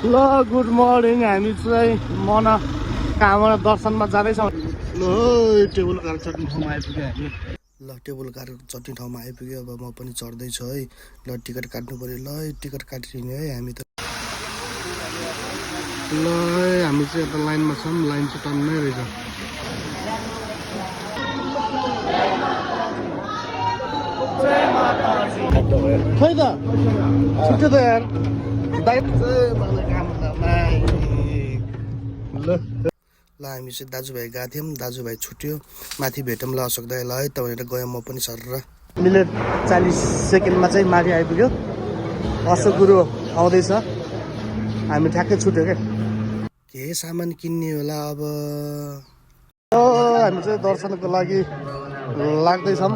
ल good morning हामी चाहिँ मनोकामना दर्शनमा जाँदैछौँ। ल टेबल कार चट्ने ठाउँमा आइपुग्यो हामी। ल टेबल कार चट्ने ठाउँमा आइपुग्यो। अब म पनि चढ्दैछु है। ल टिकट काट्नु पऱ्यो। ल टिकट काटिने है हामी त। ल हामी चाहिँ यता लाइनमा छौँ। लाइन चाहिँ टन्नै रहेछ। खै त छुट्यो त यार ल हामी चाहिँ दाजुभाइ गएको थियौँ। दाजुभाइ छुट्यो। माथि भेटौँ ल अशोक दाइ ल है त भनेर गएँ म पनि सर। मिनेट 40 सेकेन्डमा चाहिँ माथि आइपुग्यो। अशोक गुरु आउँदैछ। हामी ठ्याक्कै छुट्यो क्या। के सामान किन्ने होला अब। हामी चाहिँ दर्शनको लागि लाग्दैछौँ।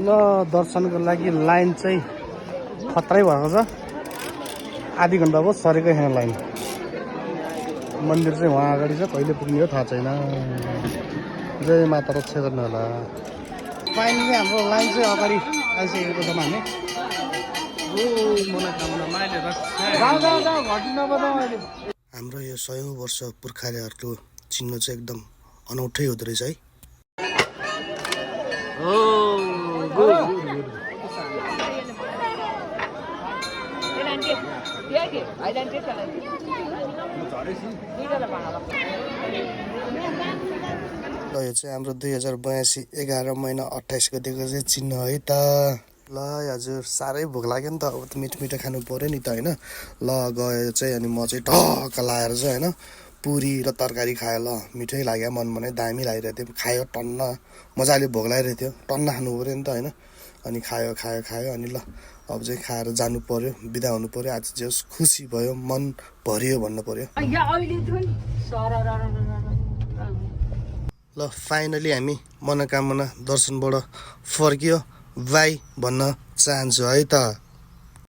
ल दर्शनको लागि लाइन चाहिँ खत्रै भएको छ। आधी घन्टा भयो सरेकै छैन लाइन। मन्दिर चाहिँ उहाँ अगाडि छ। कहिले पुग्ने हो थाहा छैन। जय माता रक्षा गर्नु होला। फाइनली हाम्रो लाइन चाहिँ अगाडि आइसकेको छौँ हामी। हाम्रो यो 100औं वर्ष पुर्खाहरूको चिन्ह चाहिँ एकदम अनौठै हुँदो रहेछ है। ल यो चाहिँ हाम्रो 2082 11 महिना 28 गतिको चाहिँ चिन्ह है त। ल हजुर साह्रै भोक लाग्यो नि त। अब त मिठो मिठो खानु पऱ्यो नि त होइन। ल गयो चाहिँ अनि म चाहिँ ढक्क लाएर चाहिँ होइन पुरी र तरकारी खायो। ल मिठै लाग्यो मन मनै दामी लागिरहेको थियो। खायो टन्न मजाले भोक लागिरहेको थियो। टन्न खानु पऱ्यो नि त होइन। अनि खायो अनि ल अब चाहिँ खाएर जानु पऱ्यो। बिदा हुनु पऱ्यो। आज चाहिँ खुसी भयो मन भरियो भन्नु पऱ्यो। ल फाइनली हामी मनोकामना दर्शनबाट फर्कियो बाई भन्न चाहन्छु है त।